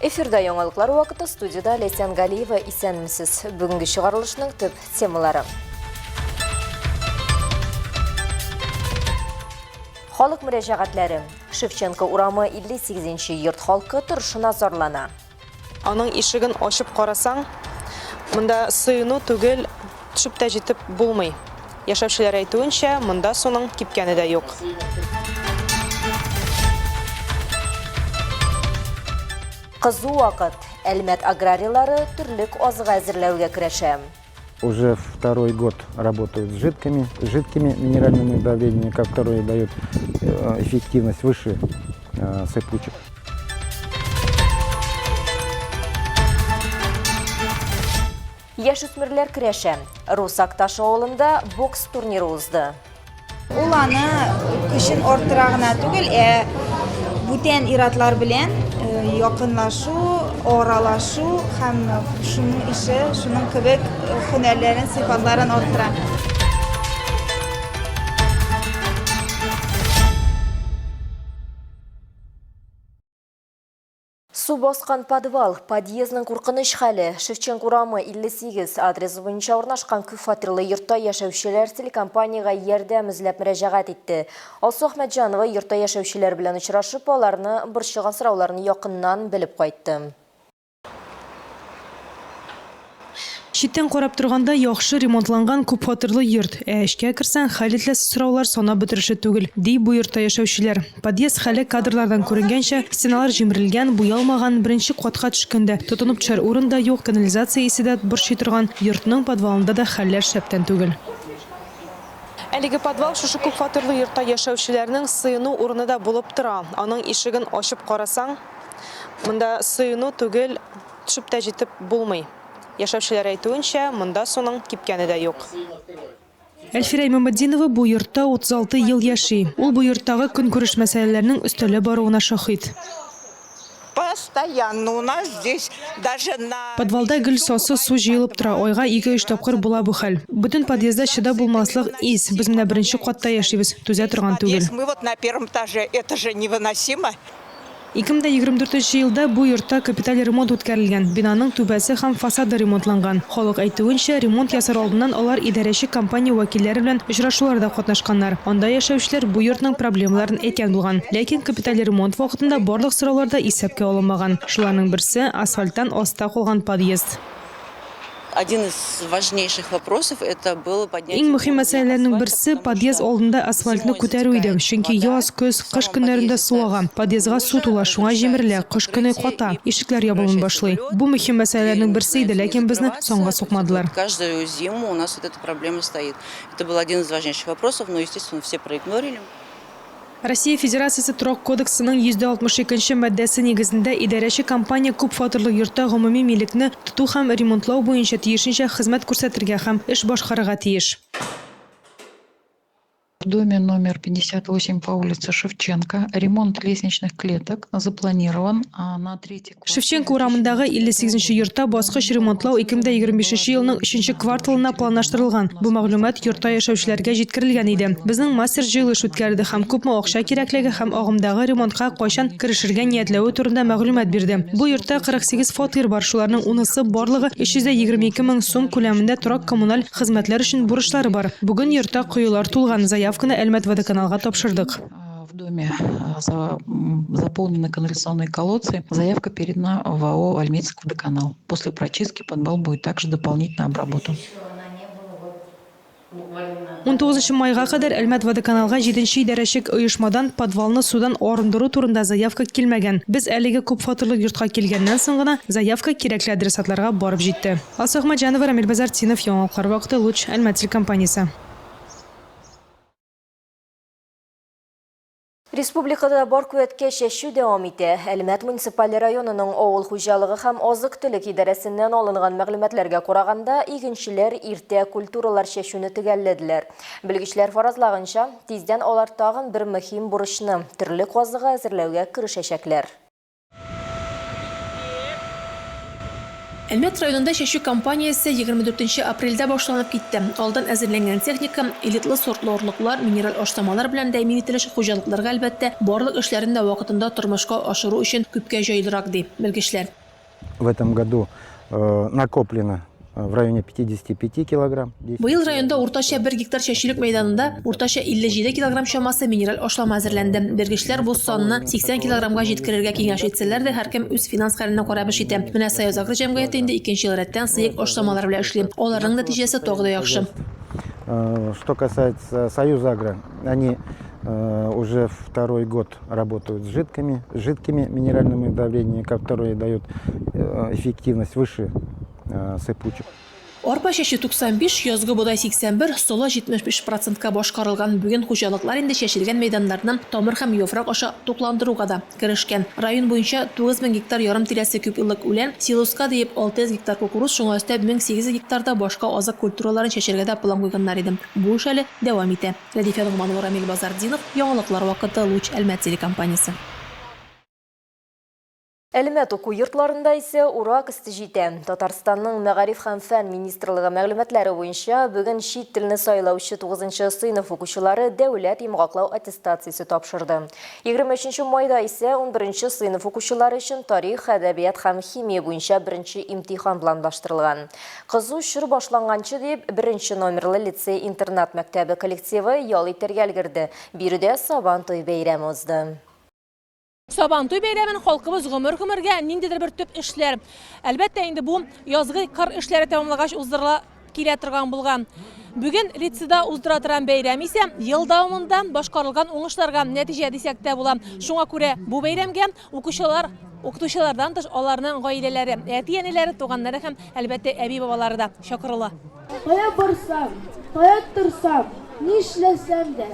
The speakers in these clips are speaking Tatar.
Эфирда яңалыклар вакыты, студияда Лесян Галиева исәнмесез. Бүгінгі шығарылышының төп темалары. Халық мөрәҗәгатьләре. Шевченко урамы 58-нче йорт халкы торышына зарлана. Аның ишеген ачып карасаң, монда сыйыну түгел, төшеп тә җитеп булмый. Яшәүчеләр әйтүенчә, монда суның кипкәне дә юк. Кызу вакыт. Әлмәт аграрийлары төрлек азык әзерләүгә керешә. Уже второй год работают с жидкими минеральными удобрениями, которые дают эффективность выше сыпучих. Яшүсмерләр керешә. Русак ташы авылында бокс турниры узды. Ул аны көчен артырагына түгел, бүтән иратлар белән якынлашу, аралашу һәм шуның ише, шуның кебек һөнәрләрен, сыйфатларын арттыра. Су баскан подъездның куркыныч хәле. Шевченко урамы 58 адрес буенча урнашкан күп фатирлы йортта яшәүчеләр телекомпанияга ярдәм эзләп мөрәҗәгать итте. Алсу Әхмәтҗанова йортта яшәүчеләр белән очрашып, аларны борчыган сорауларны якыннан белеп кайтты. Читтән карап торганда яхшы ремонтланган күп фатирлы йорт. Эшкә керсәң, хәлитле сораулар сана бетереше түгел, ди бу йортта яшәүчеләр. Подъезд хәле кадрлардан күренгәнчә, стеналар җимерелгән, буялмаган, беренче катка төшкәндә тотынып төшәр урында юк, канализация исе дә борчый торган, йортның подвалында да хәлләр шәптән түгел. Әлеге подвал шушы күп фатирлы йортта яшәүчеләрнең сыйыну урынында булып тора. Аның ишеген ачып карасаң, монда сыйыну түгел, төшеп тә җитеп булмый. Яшәүчеләр әйтүенчә, монда суның кипкәне дә юк. Әлфирә Мамадинова бу йортта 36 ел яши. Ул бу йорттагы көнкүреш мәсьәләләренең өстәле баруына шаһит. Постоянно у нас здесь даже на... Подвалда гөл сосы су җыелып тора. Айга 2-3 тапкыр була бу хәл. Бөтен подъездда чыда булмаслык ис. Без менә беренче катта яшибез. Түзә торган түгел. Мы вот на первом этаже, это же невыносимо. 2024 елда бу йортта капиталь ремонт үткәрелгән. Бинаның түбәсе һәм фасады ремонтланган. Халык әйтүенчә, ремонт ясар алдыннан алар идарәче компания вәкилләре белән очрашуларда катнашканнар. Анда яшәүчеләр бу йортның проблемаларын әйткән булган. Ләкин капиталь ремонт вакытында барлык сорауларда исәпкә алынмаган. Шуларның берсе асфальттан аста калган подъезд. Один из важнейших вопросов это было поднятие. Иң мөһим мәсьәләләрнең берсе подъезд алдында асфальтны күтәрү иде. Чөнки яз, көз, кыш көннәрендә суага, подъездга су тула, шуңа җимерелә, кыш көне ката, ишекләр ябылып башлый. Бу мөһим мәсьәләләрнең берсе иде, ләкин безне соңга сукмадылар. Каждую зиму у нас вот эта проблема стоит. Это был один из важнейших вопросов, но, естественно, все проигнорили. Россия Федерациясы Торак кодексының 162 маддәсе нигезендә идарәче компания күп фатирлы йортта гомуми милекне тоту һәм ремонтлау буенча тиешенчә хезмәт күрсәтергә һәм эш башкарырга тиеш. В доме номер 58 по улице Шевченко ремонт лестничных клеток запланирован на 3 квартал. Шевченко урамындагы 58-нче йортта баскыч ремонтлау 2025 елның 3-нче кварталына планлаштырылган. Бу мәгълүмат йортта яшәүчеләргә җиткерелгән иде. Безнең мастер җыелыш үткәрде һәм күпме акча кирәклеге һәм агымдагы ремонтка кайчан керешергә ниятләве турында мәгълүмат бирде. Бу йортта 48 фатир бар, шуларның 10-сы барлыгы 322 мең сум күләмендә торак коммуналь хезмәтләр өчен бурычлары бар. Бүген йортта коюлар тулган, заявканы Әлмәт водоканалга тапшырдык. В доме заполнены канализационные колодцы. Заявка передана в АО «Альметьевский водоканал». После прочистки подвал будет также дополнительно обработан. 19 майга кадәр Әлмәт водоканалга 7-нче идарәчек оешмадан подвалны судан арындыру турында заявка килмәгән. Без әлеге күп фатирлы йортка килгәннән соң гына заявка кирәкле адресатларга барып җитте. Алсу Әхмәтҗанова, Рамил Базартинов, яңалыклар вакыты, Луч, Әлмәт телекомпаниясе. Республикада бар куәткә чәчү дәвам итә. Әлмәт муниципаль районының авыл хуҗалыгы һәм азык-төлек идарәсеннән алынган мәгълүматларга караганда, игенчеләр иртә культуралар чәчүне төгәлләделәр. Белгечләр фаразлаганча, тиздән алар тагын бер мөһим бурычны — төрлек азыгы әзерләүгә керешәчәкләр. Әлмәт районында шәшү кампаниясы 24 апрельдә башланып китте. Алдан әзерләнгән техника, элитлы сортлы орлыклар, минераль ашламалар белән тәэмин ителеш хуҗалыкларга әлбәттә барлык эшләрен дә вакытында тормышка ашыру өчен күпкә җайлырак ди белгечләр. В этом году накоплено в районе 55 килограмм. Быел районда уртача 1 гектар шәшүлек мәйданында уртача 57 килограмм чамасы минераль ашлама әзерләнде. Белгечләр бу санны 80 килограммга җиткерергә киңәш итсәләр дә, һәркем үз финанс хәленә карап эш итә. Менә Союз агр җәмгыяте инде 2нче ел рәттән сыек ашламалар белән эшли. Аларның нәтиҗәсе тагы да яхшы. Что касается Союза агро, они уже второй год работают с жидкими минеральными удобрениями, которые дают эффективность выше сыпучих. Арпа шәшү 95, язгы бодай 81, сола 75%ка башкарылган бүген хуҗалыклар инде шәшелгән мәйданнарны тамыр һәм яфрак аша тукландыруга да керешкән. Район буенча 9000 гектар ярым тирәсе күп еллык үлән, силоска диеп 600 гектар кукуруз, шуңа өстә 1800 гектарда башка азык культураларын шәшергә дә план куйганнар иде. Бу эш әле дәвам итә. Рәдифә Нугманова, Рамил Базардинов, яңалыклар вакыты, Луч, Әлмәт телекомпаниясе. Әлмәт уку йортларында исә урак исте җитә. Татарстанның Мәгариф һәм фән министрлыгы мәгълүматлары буенча бүген чит телне сайлаучы 9нчы сыйныф укучылары дәүләт имгаклау аттестациясе тапшырды. 23 майда исә 11нчы сыйныф укучылары өчен тарих, әдәбият һәм химия буенча беренче имтихан планлаштырылган. Кызу чор башланганчы дип 1нче номерлы лицей-интернат мәктәбе коллективы ял итәргә өлгерде. Биредә Сабантуй бәйрәме узды. Сабантуй бәйрәмен халкыбыз гомер-гомергә ниндидер бер төп эшләр. Әлбәттә инде бу язгы кыр эшләре тәмамлагач уздырыла килә торган булган. Бүген лицейда уздыра торган бәйрәм исә ел дәвамында башкарылган уңышларга нәтиҗә дисәк тә була. Шуңа күрә бу бәйрәмгә укытучылардан тыш аларның гаиләләре, әти-әниләре, туганнары һәм әлбәттә әби-бабалары да чакырыла. Кая барсам, кая торсам, ни эшләсәм дә,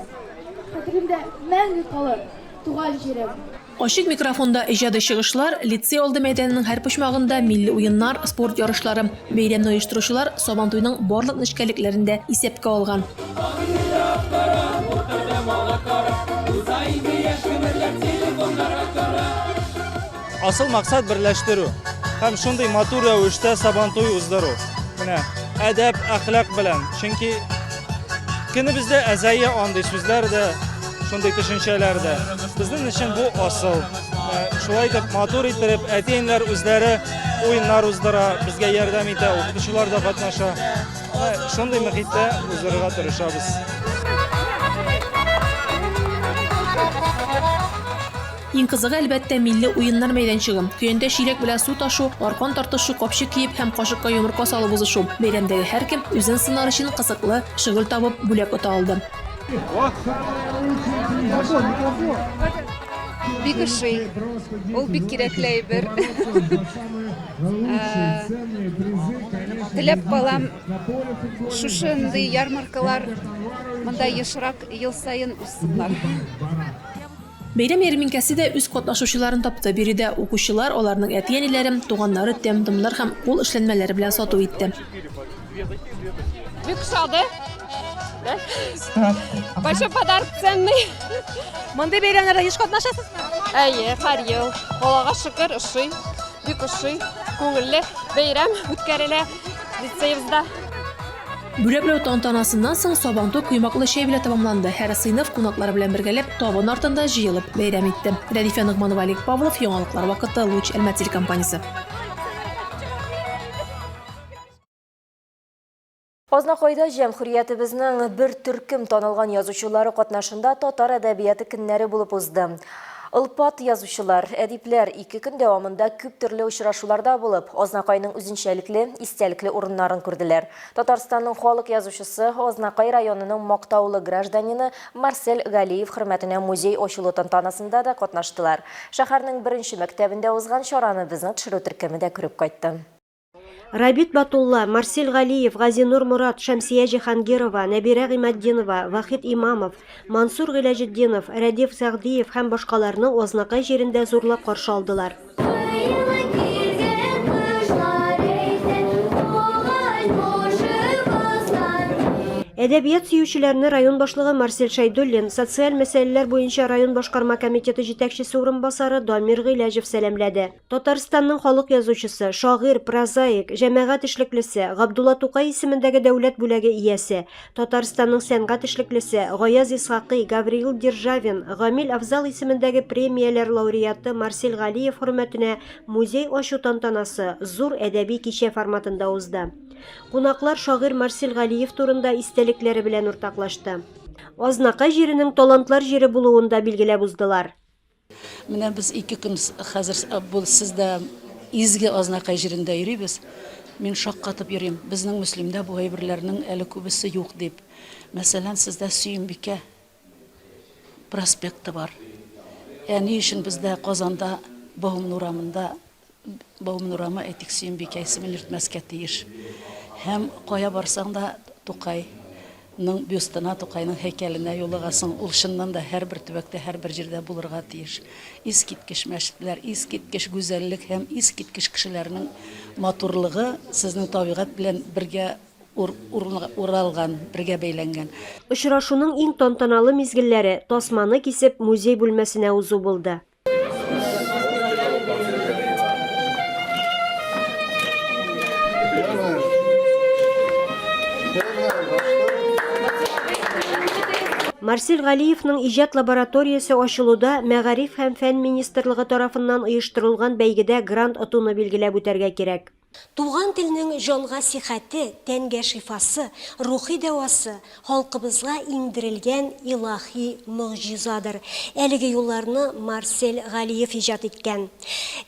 хәтеремдә мәңге калыр туган җирем. Ачык микрофонда иҗади чыгышлар, лицей алды мәйданының һәр почмагында милли уеннар, спорт ярышлары. Бәйрәмне оештыручылар Сабантуйның барлык нечкәлекләрендә исәпкә алган. Асыл максат берләштерү һәм шундый матур рәвештә Сабантуй уздыру. Менә әдәп, әхлак белән. Чөнки көнебездә әзәйя андый сүзләр дә, шундый төшенчәләр дә. Безнең өчен бу асыл. Шулай дип матур итеп, әти-әниләр үзләре уеннар уздыра, безгә ярдәм итә, укытучылар да катнаша. Шундый мөхиттә уздырырга тырышабыз. Иң кызыгы әлбәттә милли уеннар мәйданчыгы. Көендә чиләк белән су ташу, аркан тартышу, капчык киеп һәм кашыкка йомырка салып узышу. Бәйрәмдәге һәркем үзен сынар өчен кызыклы шөгыль табып бүләк ота алды. Бик ошый. Ул бик кирәкле әйбер. Теләп калам шушындый ярмаркалар монда ешрак ел сайын үссеннәр. Бәйрәм ярминкәсе дә үз катнашучыларын тапты. Биредә укучылар, аларның әти-әниләре, туганнары тәм-томлар һәм кул эшләнмәләре белән сату итте. Бик шады. Большой подарок ценный. Мондай бәйрәмнәрдә еш катнашасызмы? Әйе, һәр ел. Аллага шөкер, ошый. Бик ошый. Күңелле бәйрәм үткәрелә лицейбызда. Бүләкләү тантанасыннан соң Сабантуй куймаклы чәй белән тәмамланды. Һәр сыйныф кунаклары белән бергәләп табын артында җыелып бәйрәм итте. Рәдифә Нугманова, Олег Павлов, яңалыклар вакыты, Луч, Әлмәт телекомпаниясе. Азнакайда җәмгыятебезнең бер төркем танылган язучылары катнашында татар әдәбияты көннәре булып узды. Ылпат язучылар, әдипләр 2 көн дәвамында күп төрле очрашуларда булып, Азнакайның үзенчәлекле, истәлекле урыннарын күрделәр. Татарстанның халык язучысы, Азнакай районының мактаулы гражданины Марсель Галиев хөрмәтенә музей ачылу тантанасында да катнаштылар. Шәһәрнең беренче мәктәбендә узган чараны безнең төшерү төркеме дә күреп кайтты. Рабит Батулла, Марсель Галиев, Газинур Мурат, Шәмсия Җиһангирова, Нәбирә Гыймаддинова, Вахид Имамов, Мансур Гыйләҗетдинов, Рәдиф Сәгъдиев һәм башкаларны Азнакай җирендә зурлап каршы алдылар. Әдәбият сөючеләрне район башлыгы Марсель Шайдуллин, социаль мәсьәләләр буенча район башкарма комитеты җитәкчесе урынбасары Дамир Гыйләҗев сәламләде. Татарстанның халык язучысы, шагыйрь, прозаик, җәмәгать эшлеклесе, Габдулла Тукай исемендәге дәүләт бүләге иясе, Татарстанның сәнгать эшлеклесе, Гаяз Исхакый, Гавриил Державин, Гамил Афзал исемендәге премияләр лауреаты Марсель Галиев хөрмәтенә музей ачу тантанасы зур әдәби кичә форматында узды. Кунаклар шагыйрь Марсель Галиев турында истәлекләре белән уртаклашты. Азнакай җиренең талантлар җире булуын да билгеләп уздылар. Менә без 2 көн хәзер бу сездә изге Азнакай җирендә йөрибез. Мин шаккатып йөрим. Безнең мөслимдә бу әйберләрнең әле күбесе юк дип. Мәсәлән, сездә Сөембикә проспекты бар. Ни өчен бездә Казанда Бауман урамы әйтик Сөембикә исемен йөртмәскә тиеш. Һәм кая барсаң да Тукайның бюстына, Тукайның һәйкәленә юлыгасың. Ул чыннан да һәрбер төбәктә, һәрбер җирдә булырга тиеш. Искиткеч мәчетләр, искиткеч гүзәллек һәм искиткеч кешеләрнең матурлыгы сезнең табигать белән бергә уралган, бергә бәйләнгән. Очрашуның иң тантаналы мизгелләре тасманы кисеп музей бүлмәсенә узу булды. Марсель Галиевның иҗат лабораториясе ачылуда Мәгариф һәм фән министрлыгы тарафыннан оештырылган бәйгедә грант отуны билгеләп үтәргә кирәк. Туган телнең җанга сихәте, тәнгә шифасы, рухи дәвасы халкыбызга иңдерелгән илаһи мөгъҗизадыр. Әлеге юлларны Марсель Галиев иҗат иткән.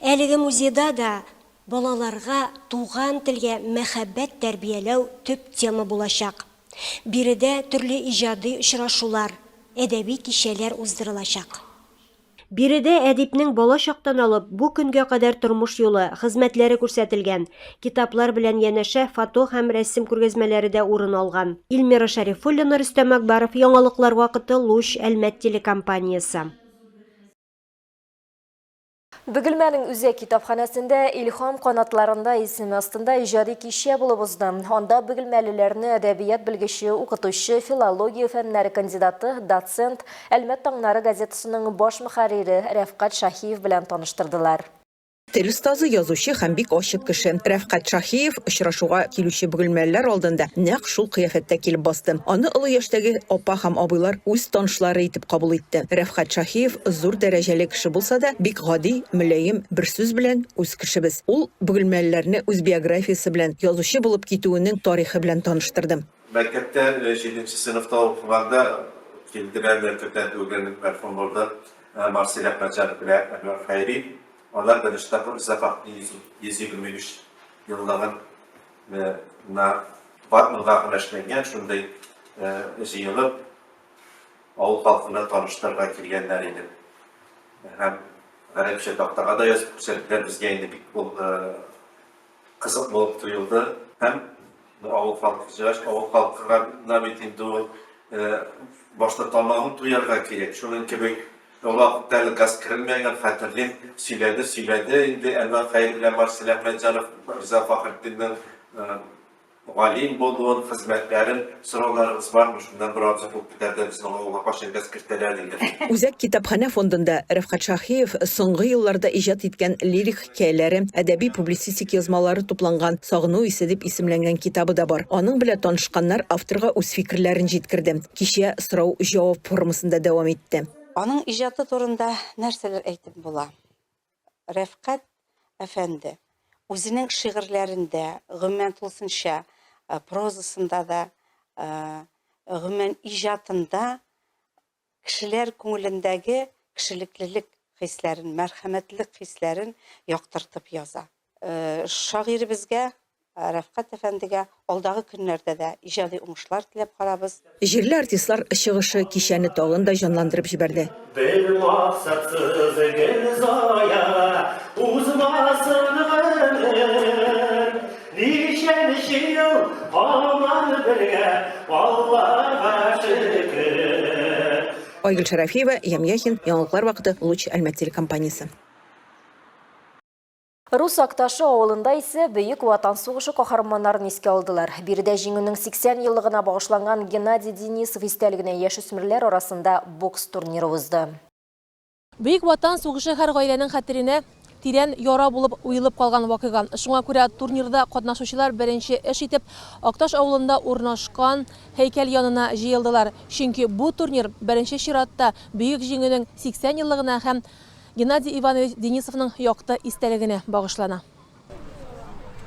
Әлеге музейда да балаларга туган телгә мәхәббәт тәрбияләү төп тема булачак. Биредә төрле иҗади очрашулар, әдәби кичәләр уздырылачак. Биредә әдипнең бала чактан алып бу көнгә кадәр тормыш юлы, хезмәтләре күрсәтелгән. Китаплар белән янәшә фото һәм рәсем күргәзмәләре дә урын алган. Илмира Шәрифуллина, Рөстәм Акбаров, яңалыклар вакыты, Луч, Әлмәт телекомпаниясе. Бөгелмәнең Үзәк китапханәсендә Илһам канатларында исеме астында иҗади кичә булып узды. Анда бөгелмәлеләрне әдәбият белгече, укытучы, филология фәннәре кандидаты, доцент Әлмәт таңнары газетасының баш мөхәррире Рәфкать Шаһиев белән таныштырдылар. Тел остазы, язучы һәм бик ачык кеше Рәфкать Шаһиев очрашуга килүче бөгелмәлеләр алдында нәкъ шул кыяфәттә килеп басты. Аны олы яшьтәге апа һәм абыйлар үз танышлары итеп кабул итте. Рәфкать Шаһиев зур дәрәҗәле кеше булса да, бик гади, мөлаем, бер сүз белән үз кешебез. Ул бөгелмәлеләрне үз биографиясе белән, язучы булып китүенең тарихы белән таныштырды. Мәктәптә 7-нче сыйныфта укыганда килдерәләр көтә түгел мәрхүм булды Марсель Әхмәтҗанов белән Әнвәр Хәйри. Алар Дәрештәге Зафакны 123 еллыгын батмылга көнләшкән шундай җыелып авыл халкына таныштырырга килгәннәр иде. Һәм гарәпчә тактага да язып күрсәттеләр, безгә инде бик кызык булып тоелды. Һәм авыл халкына бит инде башта тамагын туярга кирәк. Шуның кебек Вакыттагы газ кирмәгән хәтерлим сөйләде инде Әнвәр Хәйри белән Марсель Әхмәтҗанов Риза Фәхретдиннең галим булуын, хезмәтләрен, сорауларыбыз бармы? Шуннан бер абзац булып китәрдә безнең авылга кашын газ кертәләр инде. Үзәк китапханә фондында Рәфкать Шаһиев соңгы елларда иҗат иткән лирик хикәяләре, әдәби публицистик язмалары тупланган Сагыну исе дип исемләнгән китабы да бар. Аның белән танышканнар авторга үз фикерләрен җиткерде. Кичә сорау-җавап формасында дәвам итте. Аның иҗаты турында нәрсәләр әйтеп була? Рәфкать әфәнде үзенең шигырьләрендә, гомумән тулысынча прозасында да, гомумән иҗатында кешеләр күңелендәге кешелеклелек хисләрен, мәрхәмәтлек хисләрен яктыртып яза. Шагыйребезгә Рәфкать әфәндегә алдагы көннәрдә дә иҗади уңышлар теләп карабыз. Җирле артистлар чыгышы кичәне тагын да җанландырып җибәрде. Бер максатсыз гел зая узмасын гомер. Ничә ел һаман бергә Аллага шөкер. Айгөл Шәрәфиева, Ямяхин, яңалыклар вакыты, Луч, Әлмәт телекомпаниясе. Рус Акташы ауылында ise Бүйік Ватан соғышы қаһармандарын еске алдылар. Бірде жеңінің 80 елдігіне бағышланған Геннадий Денисов истәлігіне яшүсмірлер арасында бокс турниры узды. Бүйік Ватан соғышы һәр гаиләнең хәтеренә тирән яра булып уелып калган вакыйга. Шуңа күрә турнирда катнашучылар беренче эш итеп Акташ авылында урнашкан һәйкәл янына җыелдылар. Чөнки бу турнир беренче чиратта Бүйік җиңүнең 80 еллыгына һәм Геннадий Иванович Денисовның якты истәлегенә багышлана.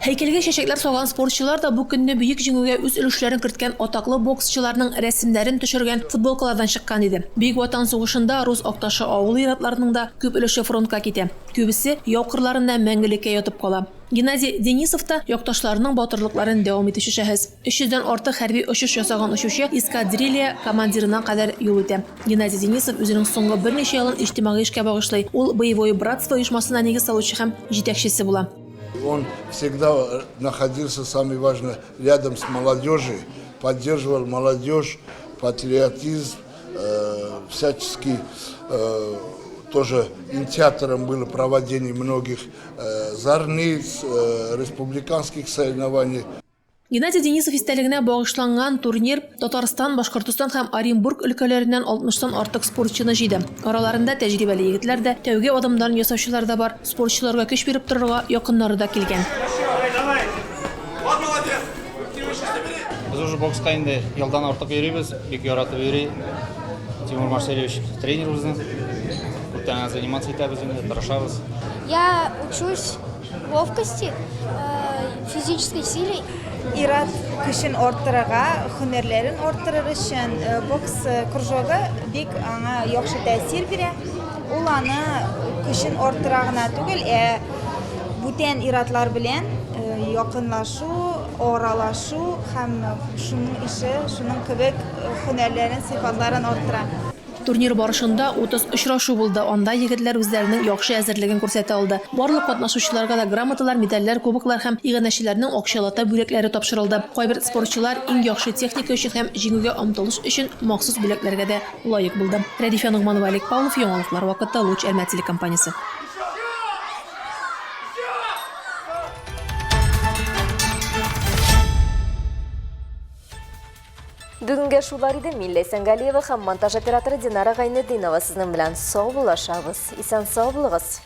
Һәйкәлгә чәчәкләр салган спортчылар да бу көнне бүйек җиңүгә үз өлешләрен керткән атаклы боксчыларның рәсемнәрен төшергән футболкалардан чыккан иде. Бүйек Ватан сугышында Рус Акташы авылы иратларының да күп өлеше фронтка китә. Күбесе яу кырларында мәңгелеккә ятып кала. Геннадий Денисов та якташларының батырлыкларын дәвам итүче шәхес. 300дән артык хәрби очыш ясаган учучы эскадрилья командирына кадәр юл итә. Геннадий Денисов үзенең соңгы берничә елын иҗтимагый эшкә багышлый. Ул боевое братство оешмасына нигез салучы һәм җитәкчесе була. Он всегда находился, самое важное, рядом с молодежью, поддерживал молодежь, патриотизм, всячески тоже инициатором было проведение многих зорниц, республиканских соревнований. Геннадий Денисов истәлегенә багышланган турнир Татарстан, Башкортстан һәм Оренбург өлкәләреннән 60тан артык спортчыны җыйды. Араларында тәҗрибәле егетләр дә, тәүге адымнарын ясаучылар да бар. Спортчыларга көч биреп торырга якыннары да килгән. Без уже бокска инде елдан артык йөрибез, бик яратып йөри. Тимур Марселевич тренерыбызны. Күптән заниматься итәбез инде, тырышабыз. Я учусь ловкости, физической силе. Ират көчен арттырырга, һөнәрләрен арттырыр өчен бокс кружогы бик аңа яхшы тәэсир бирә. Ул аны көчен арттыра гына түгел, бүтән иратлар белән якынлашу, аралашу һәм шуның ише, шуның кебек һөнәрләрен, сыйфатларын арттыра. Турнир барышында 30 очрашу булды. Анда егетләр үзләренең яхшы әзерлеген күрсәтә алды. Барлык катнашучыларга да грамоталар, медальләр, кубоклар һәм игенәчеләрнең акчалата бүләкләре тапшырылды. Кайбер спортчылар иң яхшы техника өчен һәм җиңүгә омтылыш өчен махсус бүләкләргә дә лаек булды. Рәдифә Нугманова, Олег Павлов, Яңалыклар вакытта Луч Әлмәт телекомпаниясе. Бүгінге шулар иде. Милли Сәнгалиева һәм монтаж операторы Динара Гайнетдинова сезнең белән сау булашабыз. Исән сау булыгыз.